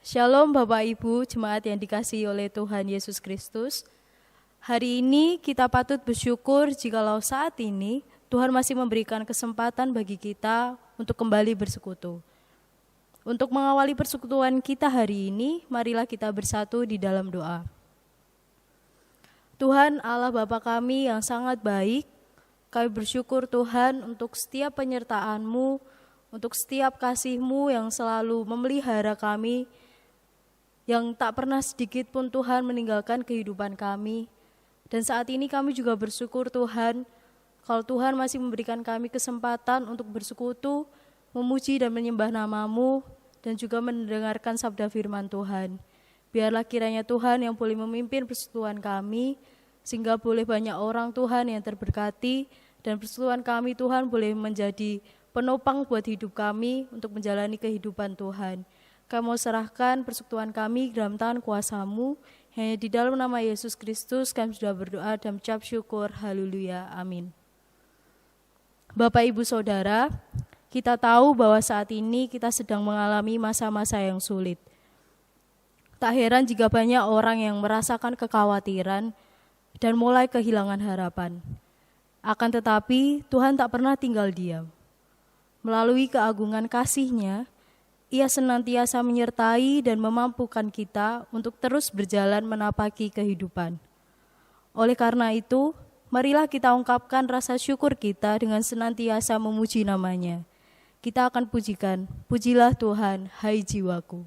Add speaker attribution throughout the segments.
Speaker 1: Shalom Bapak Ibu, jemaat yang dikasihi oleh Tuhan Yesus Kristus. Hari ini kita patut bersyukur jikalau saat ini Tuhan masih memberikan kesempatan bagi kita untuk kembali bersekutu. Untuk mengawali persekutuan kita hari ini, marilah kita bersatu di dalam doa. Tuhan Allah Bapa kami yang sangat baik, kami bersyukur Tuhan untuk setiap penyertaan-Mu, untuk setiap kasih-Mu yang selalu memelihara kami, yang tak pernah sedikit pun Tuhan meninggalkan kehidupan kami. Dan saat ini kami juga bersyukur Tuhan, kalau Tuhan masih memberikan kami kesempatan untuk bersekutu, memuji dan menyembah nama-Mu, dan juga mendengarkan sabda firman Tuhan. Biarlah kiranya Tuhan yang boleh memimpin persekutuan kami, sehingga boleh banyak orang Tuhan yang terberkati, dan persekutuan kami Tuhan boleh menjadi penopang buat hidup kami untuk menjalani kehidupan Tuhan. Kami mau serahkan persekutuan kami dalam tangan kuasa-Mu. Hanya di dalam nama Yesus Kristus kami sudah berdoa dan mengucap syukur. Haleluya. Amin. Bapak Ibu Saudara, kita tahu bahwa saat ini kita sedang mengalami masa-masa yang sulit. Tak heran jika banyak orang yang merasakan kekhawatiran dan mulai kehilangan harapan. Akan tetapi Tuhan tak pernah tinggal diam. Melalui keagungan kasih-Nya, Ia senantiasa menyertai dan memampukan kita untuk terus berjalan menapaki kehidupan. Oleh karena itu, marilah kita ungkapkan rasa syukur kita dengan senantiasa memuji nama-Nya. Kita akan pujikan, pujilah Tuhan, hai jiwaku.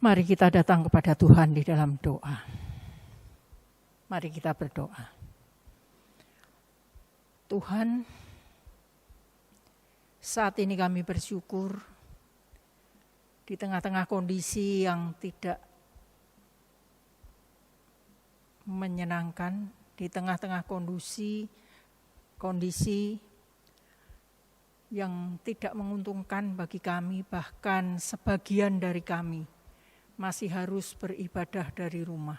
Speaker 2: Mari kita datang kepada Tuhan di dalam doa. Mari kita berdoa. Tuhan, saat ini kami bersyukur di tengah-tengah kondisi yang tidak menyenangkan, di tengah-tengah kondisi yang tidak menguntungkan bagi kami, bahkan sebagian dari kami masih harus beribadah dari rumah.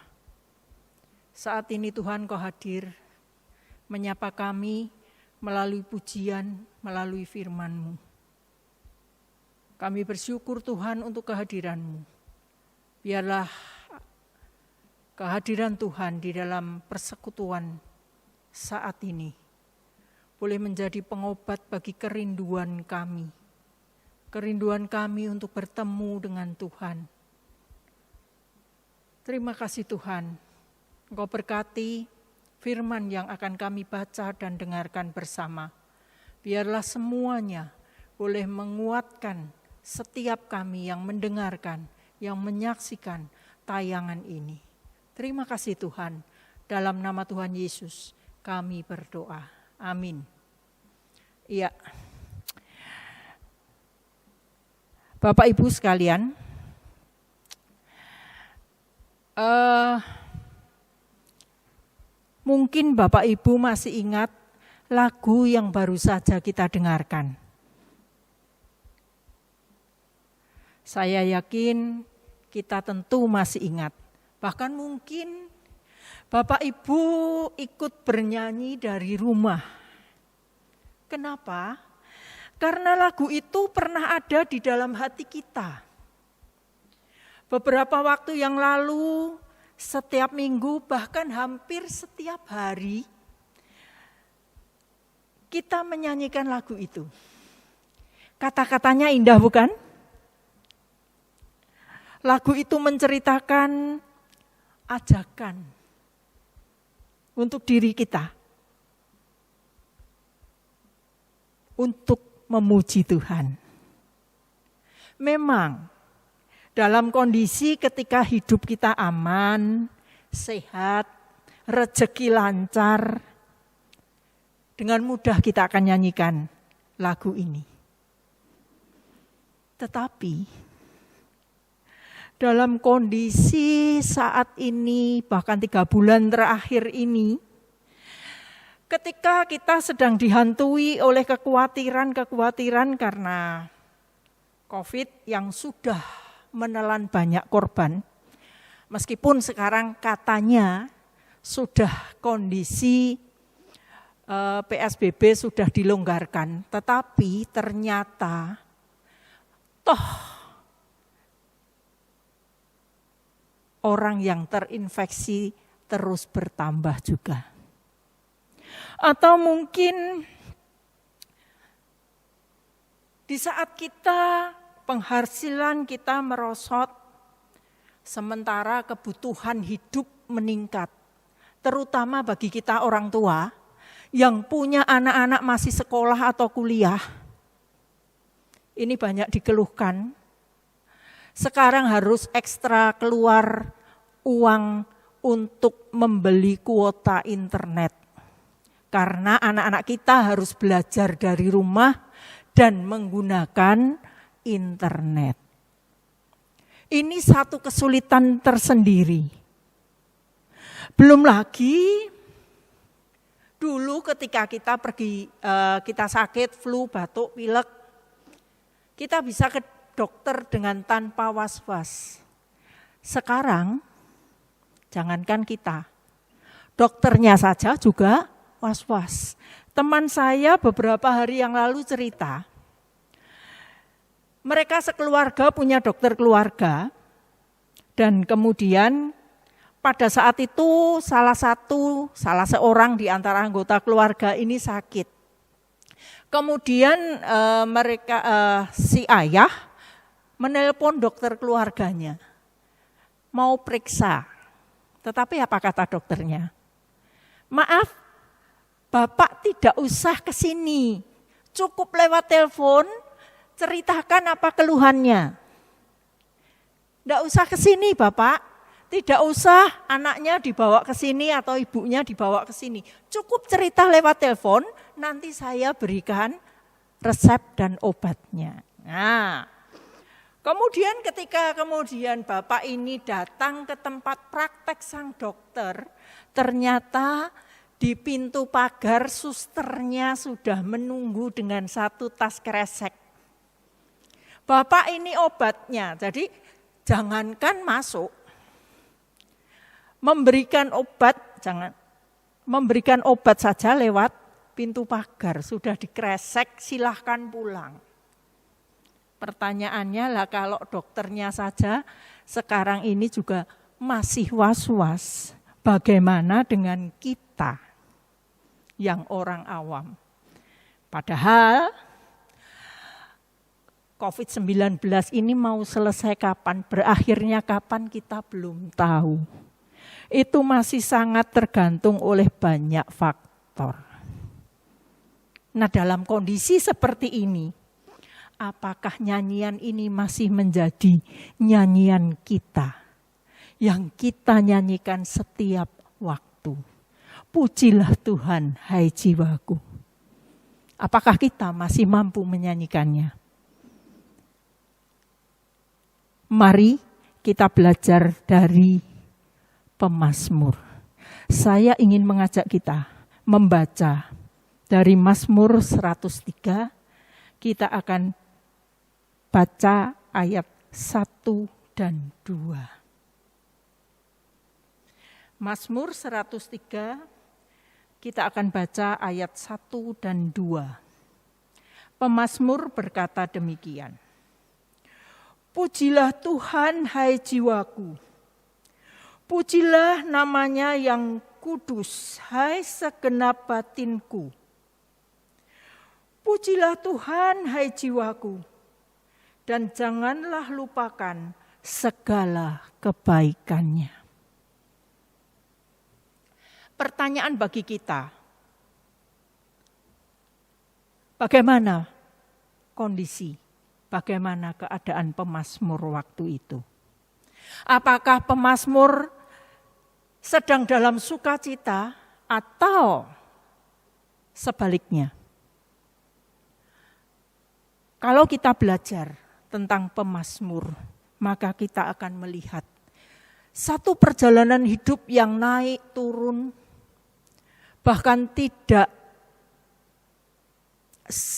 Speaker 2: Saat ini Tuhan Kau hadir, menyapa kami melalui pujian, melalui firman-Mu. Kami bersyukur Tuhan untuk kehadiran-Mu. Biarlah kehadiran Tuhan di dalam persekutuan saat ini boleh menjadi pengobat bagi kerinduan kami untuk bertemu dengan Tuhan. Terima kasih Tuhan, Engkau berkati firman yang akan kami baca dan dengarkan bersama. Biarlah semuanya boleh menguatkan setiap kami yang mendengarkan, yang menyaksikan tayangan ini. Terima kasih Tuhan, dalam nama Tuhan Yesus kami berdoa. Amin. Iya. Bapak Ibu sekalian, mungkin Bapak Ibu masih ingat lagu yang baru saja kita dengarkan. Saya yakin kita tentu masih ingat. Bahkan mungkin Bapak Ibu ikut bernyanyi dari rumah. Kenapa? Karena lagu itu pernah ada di dalam hati kita. Beberapa waktu yang lalu, setiap minggu, bahkan hampir setiap hari, kita menyanyikan lagu itu. Kata-katanya indah bukan? Lagu itu menceritakan ajakan untuk diri kita. Untuk memuji Tuhan. Memang dalam kondisi ketika hidup kita aman, sehat, rezeki lancar, dengan mudah kita akan nyanyikan lagu ini. Tetapi dalam kondisi saat ini, bahkan 3 bulan terakhir ini, ketika kita sedang dihantui oleh kekhawatiran karena COVID yang sudah menelan banyak korban, meskipun sekarang katanya sudah kondisi PSBB sudah dilonggarkan, tetapi ternyata orang yang terinfeksi terus bertambah juga. Atau mungkin di saat penghasilan kita merosot, sementara kebutuhan hidup meningkat, terutama bagi kita orang tua yang punya anak-anak masih sekolah atau kuliah. Ini banyak dikeluhkan. Sekarang harus ekstra keluar uang untuk membeli kuota internet. Karena anak-anak kita harus belajar dari rumah dan menggunakan internet. Ini satu kesulitan tersendiri. Belum lagi dulu ketika kita kita sakit flu, batuk, pilek, kita bisa ke dokter dengan tanpa was-was. Sekarang jangankan kita, dokternya saja juga was-was. Teman saya beberapa hari yang lalu cerita, mereka sekeluarga punya dokter keluarga, dan kemudian pada saat itu salah seorang di antara anggota keluarga ini sakit. Kemudian si ayah menelpon dokter keluarganya, mau periksa. Tetapi apa kata dokternya? Maaf, Bapak tidak usah ke sini, cukup lewat telepon, ceritakan apa keluhannya. Tidak usah ke sini Bapak, tidak usah anaknya dibawa ke sini atau ibunya dibawa ke sini. Cukup cerita lewat telepon, nanti saya berikan resep dan obatnya. Nah, kemudian ketika Bapak ini datang ke tempat praktek sang dokter, ternyata di pintu pagar susternya sudah menunggu dengan satu tas kresek. Bapak ini obatnya, jadi jangankan masuk, memberikan obat saja lewat pintu pagar, sudah dikresek, silahkan pulang. Pertanyaannya lah, kalau dokternya saja sekarang ini juga masih was-was, bagaimana dengan kita yang orang awam? Padahal COVID-19 ini mau selesai kapan, berakhirnya kapan kita belum tahu. itu masih sangat tergantung oleh banyak faktor. Nah, dalam kondisi seperti ini, apakah nyanyian ini masih menjadi nyanyian kita yang kita nyanyikan setiap waktu? Pujilah Tuhan, hai jiwaku. Apakah kita masih mampu menyanyikannya? Mari kita belajar dari pemazmur. Saya ingin mengajak kita membaca dari Mazmur 103. Kita akan baca ayat 1 dan 2. Mazmur 103, kita akan baca ayat 1 dan 2. Pemazmur berkata demikian. Pujilah Tuhan, hai jiwaku. Pujilah namanya yang kudus, hai segenap batinku. Pujilah Tuhan, hai jiwaku, dan janganlah lupakan segala kebaikannya. Pertanyaan bagi kita, bagaimana kondisi, bagaimana keadaan pemazmur waktu itu? Apakah pemazmur sedang dalam sukacita atau sebaliknya? Kalau kita belajar tentang pemazmur, maka kita akan melihat satu perjalanan hidup yang naik turun, bahkan tidak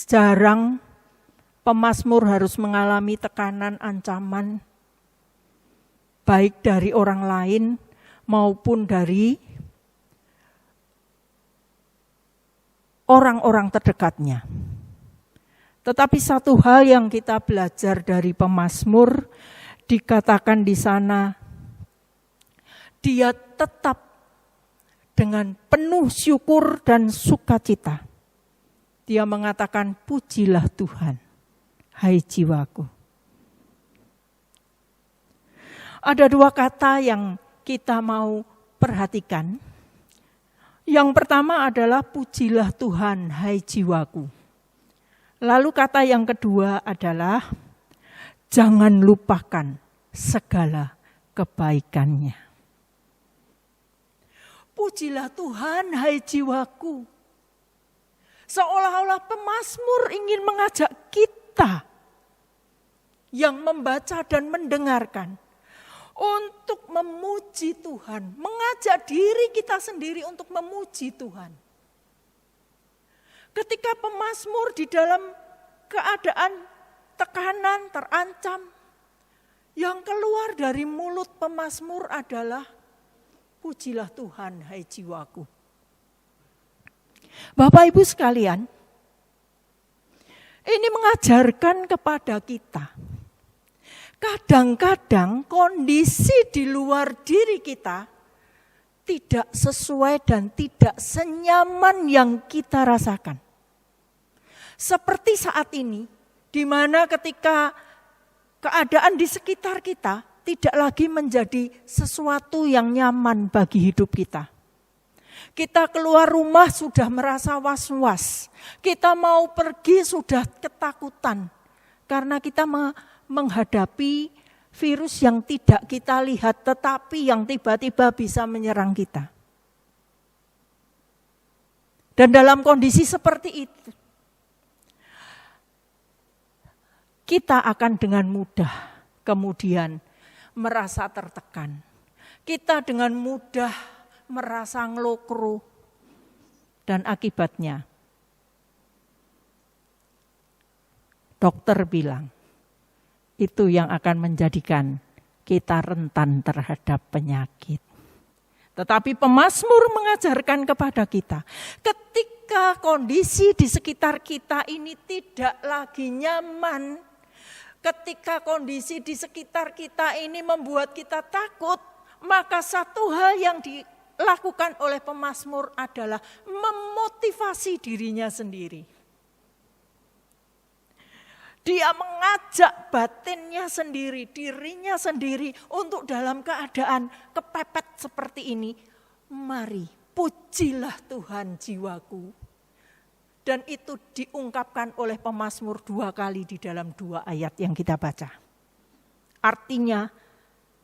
Speaker 2: jarang pemazmur harus mengalami tekanan, ancaman, baik dari orang lain maupun dari orang-orang terdekatnya. Tetapi satu hal yang kita belajar dari pemazmur, dikatakan di sana, dia tetap dengan penuh syukur dan sukacita. Dia mengatakan, pujilah Tuhan, hai jiwaku. Ada dua kata yang kita mau perhatikan. Yang pertama adalah pujilah Tuhan, hai jiwaku. Lalu kata yang kedua adalah jangan lupakan segala kebaikannya. Pujilah Tuhan, hai jiwaku. Seolah-olah pemazmur ingin mengajak kita yang membaca dan mendengarkan untuk memuji Tuhan, mengajak diri kita sendiri untuk memuji Tuhan. Ketika pemazmur di dalam keadaan tekanan, terancam, yang keluar dari mulut pemazmur adalah pujilah Tuhan, hai jiwaku. Bapak Ibu sekalian, ini mengajarkan kepada kita, kadang-kadang kondisi di luar diri kita tidak sesuai dan tidak senyaman yang kita rasakan. Seperti saat ini, di mana ketika keadaan di sekitar kita tidak lagi menjadi sesuatu yang nyaman bagi hidup kita. Kita keluar rumah sudah merasa was-was. Kita mau pergi sudah ketakutan. Karena kita menghadapi virus yang tidak kita lihat, tetapi yang tiba-tiba bisa menyerang kita. Dan dalam kondisi seperti itu, kita akan dengan mudah kemudian merasa tertekan. Kita dengan mudah merasa ngelokro. Dan akibatnya, dokter bilang, itu yang akan menjadikan kita rentan terhadap penyakit. Tetapi pemazmur mengajarkan kepada kita, ketika kondisi di sekitar kita ini tidak lagi nyaman, ketika kondisi di sekitar kita ini membuat kita takut, maka satu hal yang dilakukan oleh pemazmur adalah memotivasi dirinya sendiri. Dia mengajak batinnya sendiri, dirinya sendiri untuk dalam keadaan kepepet seperti ini. Mari, pujilah Tuhan jiwaku. Dan itu diungkapkan oleh pemazmur 2 kali di dalam 2 ayat yang kita baca. Artinya,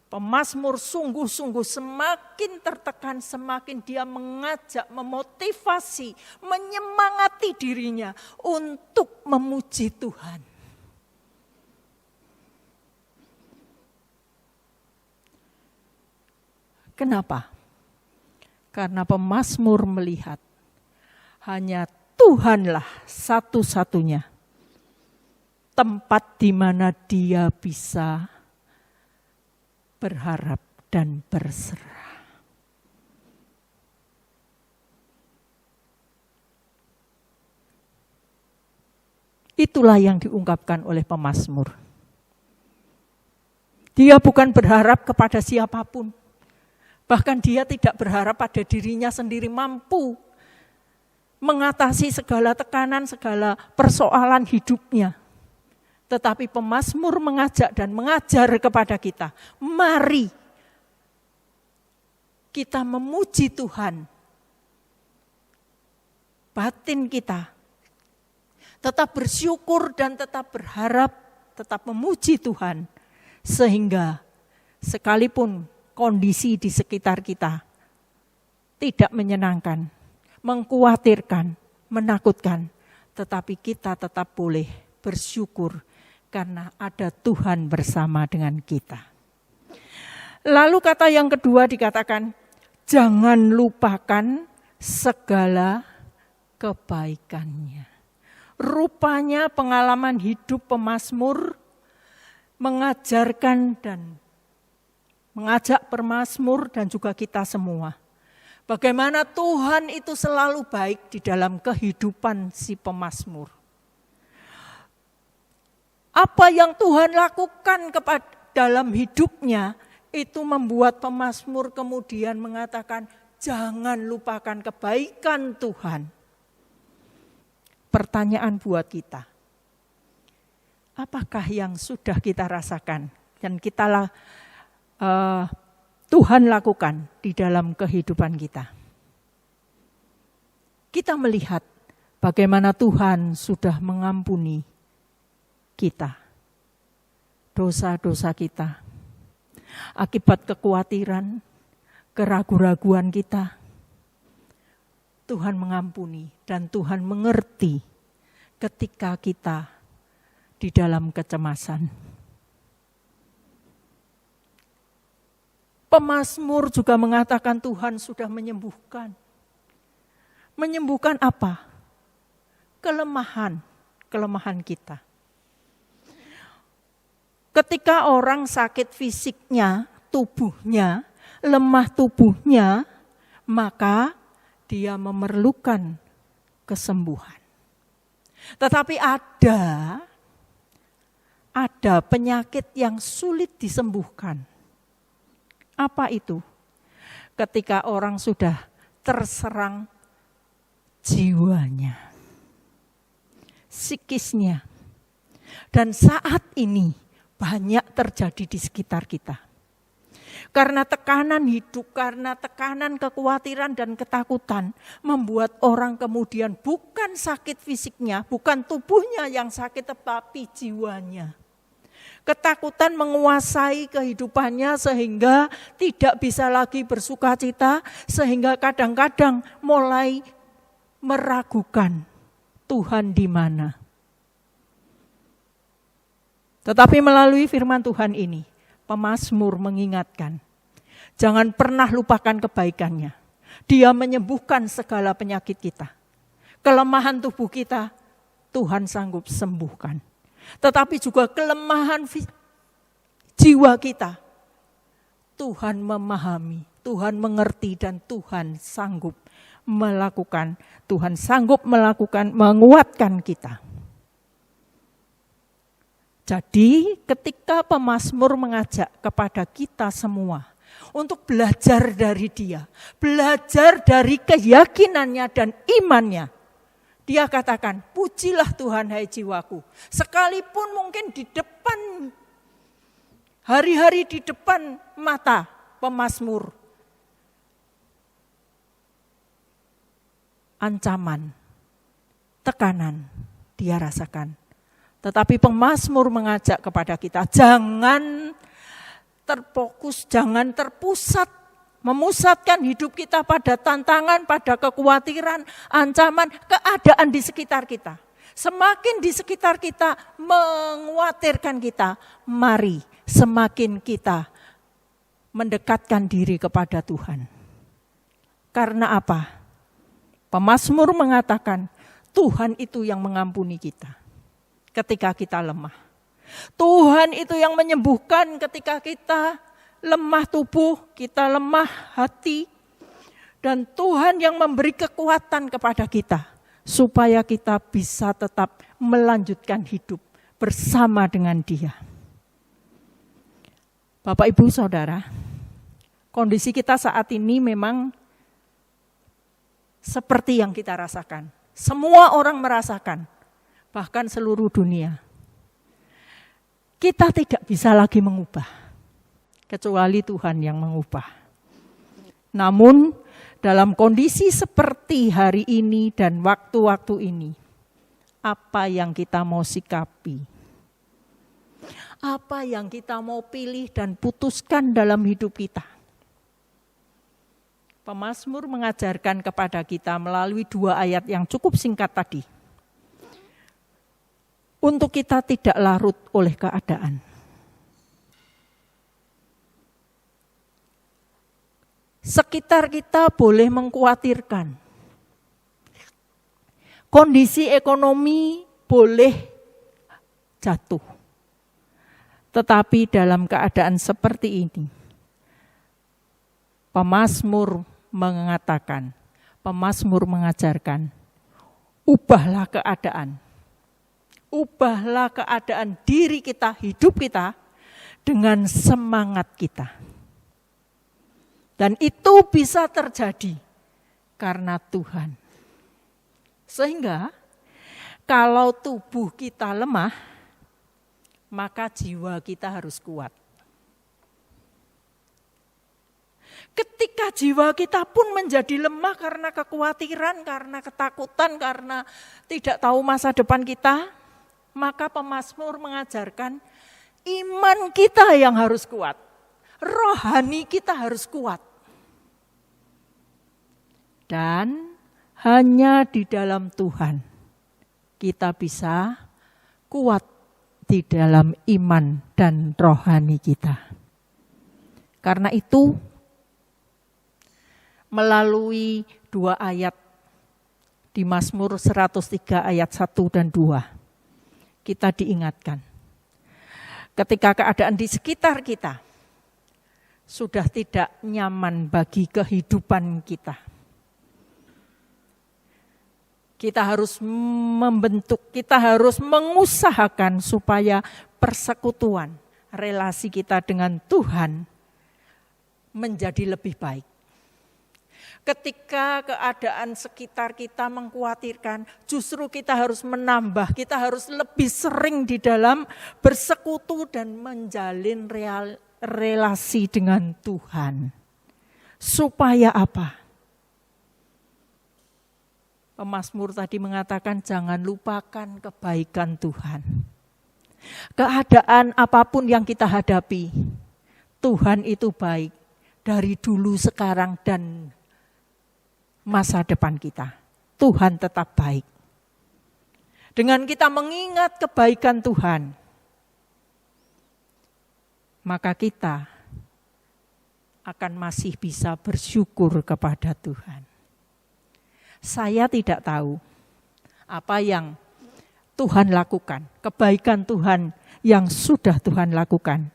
Speaker 2: pemazmur sungguh-sungguh semakin tertekan, semakin dia mengajak, memotivasi, menyemangati dirinya untuk memuji Tuhan. Kenapa? Karena pemazmur melihat hanya Tuhanlah satu-satunya tempat di mana dia bisa berharap dan berserah. Itulah yang diungkapkan oleh pemazmur. Dia bukan berharap kepada siapapun. Bahkan dia tidak berharap pada dirinya sendiri mampu mengatasi segala tekanan, segala persoalan hidupnya. Tetapi pemazmur mengajak dan mengajar kepada kita, mari kita memuji Tuhan. Batin kita tetap bersyukur dan tetap berharap, tetap memuji Tuhan. Sehingga sekalipun kondisi di sekitar kita tidak menyenangkan, mengkhawatirkan, menakutkan, tetapi kita tetap boleh bersyukur karena ada Tuhan bersama dengan kita. Lalu kata yang kedua dikatakan, jangan lupakan segala kebaikannya. Rupanya pengalaman hidup pemazmur mengajarkan dan mengajak pemazmur dan juga kita semua. Bagaimana Tuhan itu selalu baik di dalam kehidupan si pemazmur. Apa yang Tuhan lakukan dalam hidupnya itu membuat pemazmur kemudian mengatakan jangan lupakan kebaikan Tuhan. Pertanyaan buat kita. Apakah yang sudah kita rasakan dan Tuhan lakukan di dalam kehidupan kita? Kita melihat bagaimana Tuhan sudah mengampuni kita, dosa-dosa kita, akibat kekhawatiran, keraguan-raguan kita. Tuhan mengampuni dan Tuhan mengerti ketika kita di dalam kecemasan. Pemazmur juga mengatakan Tuhan sudah menyembuhkan. Menyembuhkan apa? Kelemahan kita. Ketika orang sakit fisiknya, tubuhnya, lemah tubuhnya, maka dia memerlukan kesembuhan. Tetapi ada penyakit yang sulit disembuhkan. Apa itu? Ketika orang sudah terserang jiwanya, psikisnya. Dan saat ini banyak terjadi di sekitar kita. Karena tekanan hidup, karena tekanan kekhawatiran dan ketakutan membuat orang kemudian bukan sakit fisiknya, bukan tubuhnya yang sakit tetapi jiwanya. Ketakutan menguasai kehidupannya sehingga tidak bisa lagi bersukacita, sehingga kadang-kadang mulai meragukan Tuhan di mana. Tetapi melalui firman Tuhan ini, pemazmur mengingatkan, jangan pernah lupakan kebaikannya. Dia menyembuhkan segala penyakit kita. Kelemahan tubuh kita, Tuhan sanggup sembuhkan. Tetapi juga kelemahan jiwa kita, Tuhan memahami, Tuhan mengerti dan Tuhan sanggup melakukan, menguatkan kita. Jadi ketika pemazmur mengajak kepada kita semua untuk belajar dari dia, belajar dari keyakinannya dan imannya, Dia katakan, pujilah Tuhan hai jiwaku. Sekalipun mungkin di depan, hari-hari di depan mata pemazmur, ancaman, tekanan dia rasakan. Tetapi pemazmur mengajak kepada kita, jangan terfokus, jangan terpusat, memusatkan hidup kita pada tantangan, pada kekhawatiran, ancaman, keadaan di sekitar kita. Semakin di sekitar kita mengkhawatirkan kita, mari semakin kita mendekatkan diri kepada Tuhan. Karena apa? Pemazmur mengatakan, Tuhan itu yang mengampuni kita ketika kita lemah. Tuhan itu yang menyembuhkan ketika kita lemah tubuh, kita lemah hati. Dan Tuhan yang memberi kekuatan kepada kita supaya kita bisa tetap melanjutkan hidup bersama dengan Dia. Bapak, Ibu, Saudara, kondisi kita saat ini memang seperti yang kita rasakan. Semua orang merasakan, bahkan seluruh dunia. Kita tidak bisa lagi mengubah, kecuali Tuhan yang mengubah. Namun dalam kondisi seperti hari ini dan waktu-waktu ini, apa yang kita mau sikapi? Apa yang kita mau pilih dan putuskan dalam hidup kita? Pemazmur mengajarkan kepada kita melalui 2 ayat yang cukup singkat tadi. Untuk kita tidak larut oleh keadaan. Sekitar kita boleh mengkhawatirkan. Kondisi ekonomi boleh jatuh. Tetapi dalam keadaan seperti ini, pemazmur mengatakan, pemazmur mengajarkan, ubahlah keadaan. Ubahlah keadaan diri kita, hidup kita dengan semangat kita. Dan itu bisa terjadi karena Tuhan. Sehingga kalau tubuh kita lemah, maka jiwa kita harus kuat. Ketika jiwa kita pun menjadi lemah karena kekhawatiran, karena ketakutan, karena tidak tahu masa depan kita, maka pemazmur mengajarkan iman kita yang harus kuat. Rohani kita harus kuat. Dan hanya di dalam Tuhan kita bisa kuat di dalam iman dan rohani kita. Karena itu melalui 2 ayat di Mazmur 103 ayat 1 dan 2 kita diingatkan. Ketika keadaan di sekitar kita sudah tidak nyaman bagi kehidupan kita, kita harus membentuk, kita harus mengusahakan supaya persekutuan, relasi kita dengan Tuhan menjadi lebih baik. Ketika keadaan sekitar kita mengkhawatirkan, justru kita harus menambah, kita harus lebih sering di dalam bersekutu dan menjalin relasi dengan Tuhan. Supaya apa? Pemazmur tadi mengatakan jangan lupakan kebaikan Tuhan. Keadaan apapun yang kita hadapi, Tuhan itu baik dari dulu, sekarang, dan masa depan kita. Tuhan tetap baik. Dengan kita mengingat kebaikan Tuhan, maka kita akan masih bisa bersyukur kepada Tuhan. Saya tidak tahu apa yang Tuhan lakukan, kebaikan Tuhan yang sudah Tuhan lakukan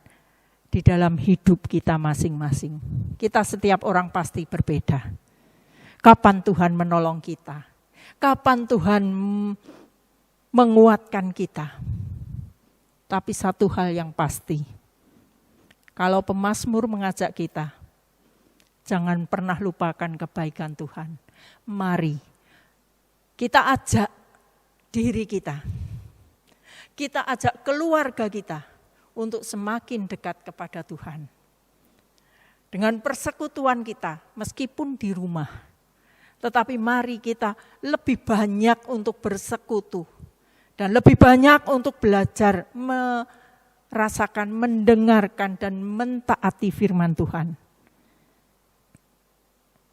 Speaker 2: di dalam hidup kita masing-masing. Kita setiap orang pasti berbeda. Kapan Tuhan menolong kita? Kapan Tuhan menguatkan kita? Tapi satu hal yang pasti, kalau pemazmur mengajak kita, jangan pernah lupakan kebaikan Tuhan. Mari kita ajak diri kita. Kita ajak keluarga kita untuk semakin dekat kepada Tuhan. Dengan persekutuan kita, meskipun di rumah, tetapi mari kita lebih banyak untuk bersekutu dan lebih banyak untuk belajar merasakan, mendengarkan dan mentaati firman Tuhan.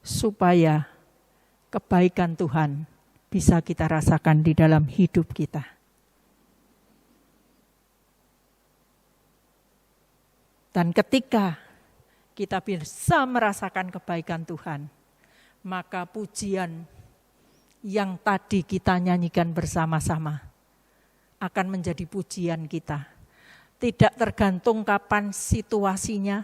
Speaker 2: Supaya kebaikan Tuhan bisa kita rasakan di dalam hidup kita. Dan ketika kita bisa merasakan kebaikan Tuhan, maka pujian yang tadi kita nyanyikan bersama-sama akan menjadi pujian kita. Tidak tergantung kapan situasinya,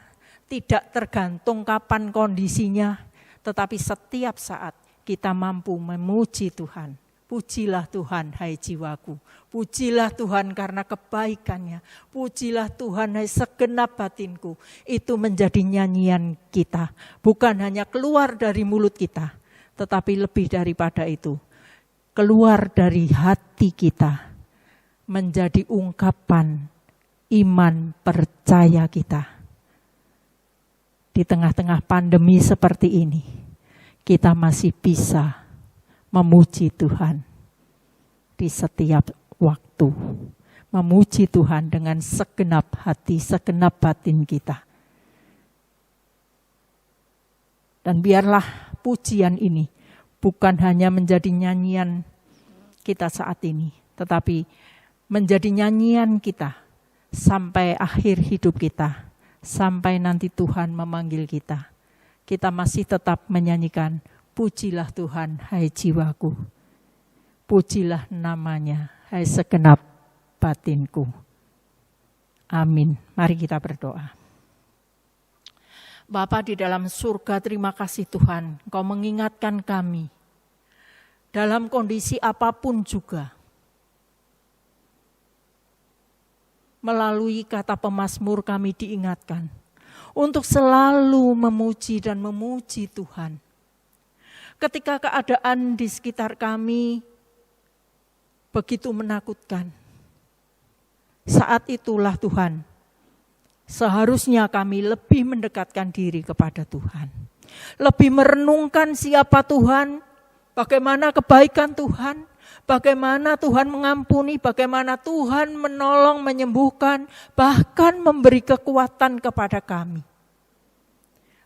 Speaker 2: tidak tergantung kapan kondisinya, tetapi setiap saat kita mampu memuji Tuhan. Pujilah Tuhan, hai jiwaku. Pujilah Tuhan karena kebaikannya. Pujilah Tuhan, hai segenap batinku. Itu menjadi nyanyian kita. Bukan hanya keluar dari mulut kita, tetapi lebih daripada itu. Keluar dari hati kita. Menjadi ungkapan iman percaya kita. Di tengah-tengah pandemi seperti ini, kita masih bisa memuji Tuhan di setiap waktu. Memuji Tuhan dengan segenap hati, segenap batin kita. Dan biarlah pujian ini bukan hanya menjadi nyanyian kita saat ini, tetapi menjadi nyanyian kita sampai akhir hidup kita, sampai nanti Tuhan memanggil kita. Kita masih tetap menyanyikan, pujilah Tuhan, hai jiwaku. Pujilah namanya, hai segenap batinku. Amin. Mari kita berdoa. Bapa di dalam surga, terima kasih Tuhan, Engkau mengingatkan kami. Dalam kondisi apapun juga. Melalui kata pemazmur kami diingatkan. Untuk selalu memuji dan memuji Tuhan. Ketika keadaan di sekitar kami begitu menakutkan, saat itulah Tuhan, seharusnya kami lebih mendekatkan diri kepada Tuhan. Lebih merenungkan siapa Tuhan, bagaimana kebaikan Tuhan, bagaimana Tuhan mengampuni, bagaimana Tuhan menolong, menyembuhkan, bahkan memberi kekuatan kepada kami.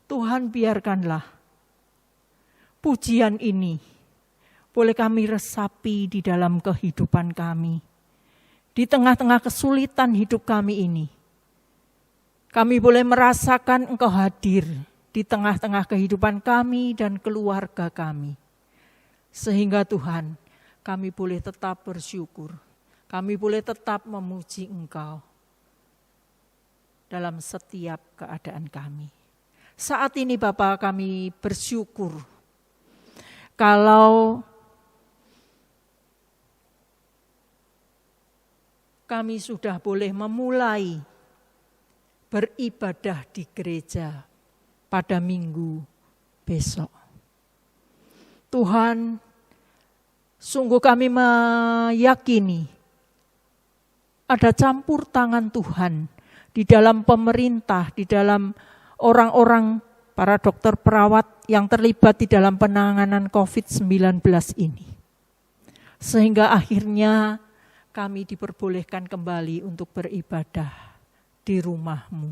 Speaker 2: Tuhan biarkanlah pujian ini boleh kami resapi di dalam kehidupan kami. Di tengah-tengah kesulitan hidup kami ini. Kami boleh merasakan Engkau hadir di tengah-tengah kehidupan kami dan keluarga kami. Sehingga Tuhan, kami boleh tetap bersyukur. Kami boleh tetap memuji Engkau dalam setiap keadaan kami. Saat ini Bapa, kami bersyukur kalau kami sudah boleh memulai beribadah di gereja pada minggu besok. Tuhan, sungguh kami meyakini ada campur tangan Tuhan di dalam pemerintah, di dalam orang-orang para dokter perawat yang terlibat di dalam penanganan COVID-19 ini. Sehingga akhirnya kami diperbolehkan kembali untuk beribadah di rumah-Mu.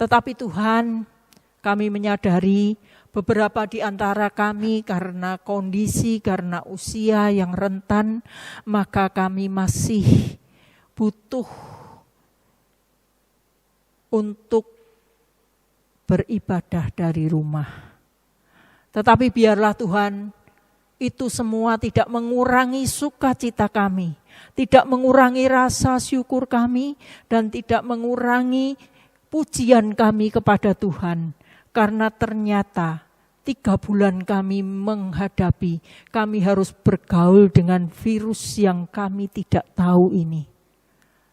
Speaker 2: Tetapi Tuhan, kami menyadari beberapa di antara kami karena kondisi, karena usia yang rentan, maka kami masih butuh untuk beribadah dari rumah. Tetapi biarlah Tuhan, itu semua tidak mengurangi sukacita kami, tidak mengurangi rasa syukur kami, dan tidak mengurangi pujian kami kepada Tuhan. Karena ternyata 3 bulan kami menghadapi, kami harus bergaul dengan virus yang kami tidak tahu ini.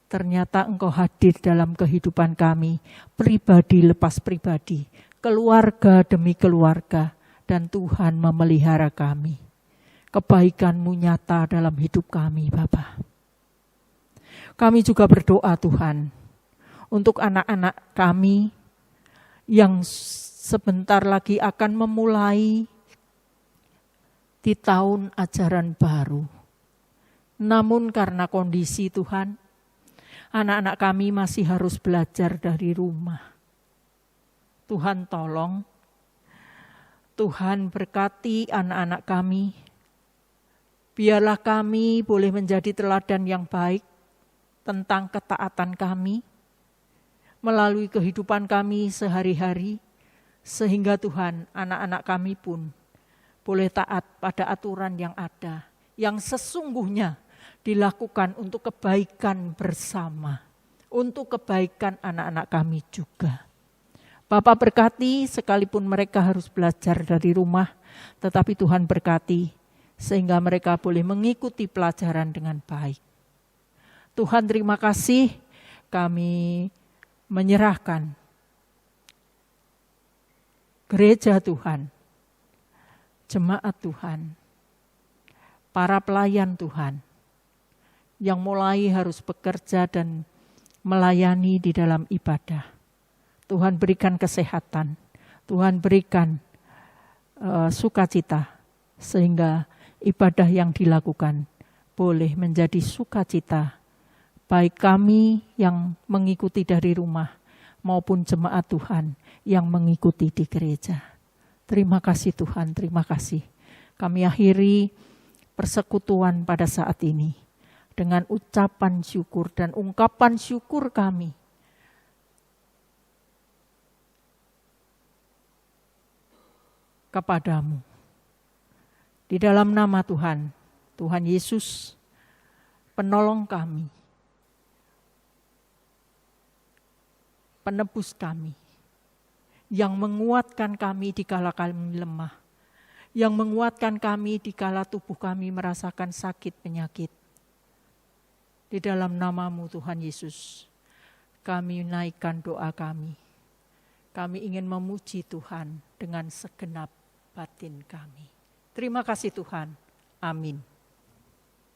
Speaker 2: Ternyata Engkau hadir dalam kehidupan kami, pribadi lepas pribadi, keluarga demi keluarga, dan Tuhan memelihara kami. kebaikan-Mu nyata dalam hidup kami, Bapa. Kami juga berdoa Tuhan, untuk anak-anak kami yang sebentar lagi akan memulai di tahun ajaran baru. Namun karena kondisi Tuhan, anak-anak kami masih harus belajar dari rumah. Tuhan tolong, Tuhan berkati anak-anak kami. Biarlah kami boleh menjadi teladan yang baik tentang ketaatan kami, melalui kehidupan kami sehari-hari, sehingga Tuhan, anak-anak kami pun boleh taat pada aturan yang ada, yang sesungguhnya dilakukan untuk kebaikan bersama, untuk kebaikan anak-anak kami juga. Bapa berkati, sekalipun mereka harus belajar dari rumah, tetapi Tuhan berkati, sehingga mereka boleh mengikuti pelajaran dengan baik. Tuhan terima kasih, kami menyerahkan gereja Tuhan, jemaat Tuhan, para pelayan Tuhan, yang mulai harus bekerja dan melayani di dalam ibadah. Tuhan berikan kesehatan, Tuhan berikan sukacita, sehingga ibadah yang dilakukan boleh menjadi sukacita, baik kami yang mengikuti dari rumah maupun jemaat Tuhan yang mengikuti di gereja. Terima kasih Tuhan, terima kasih. Kami akhiri persekutuan pada saat ini dengan ucapan syukur dan ungkapan syukur kami kepadamu. Di dalam nama Tuhan, Tuhan Yesus, penolong kami, penebus kami, yang menguatkan kami di kala kami lemah, yang menguatkan kami di kala tubuh kami merasakan sakit penyakit. Di dalam nama-Mu Tuhan Yesus, kami naikkan doa kami. Kami ingin memuji Tuhan dengan segenap batin kami. Terima kasih Tuhan. Amin.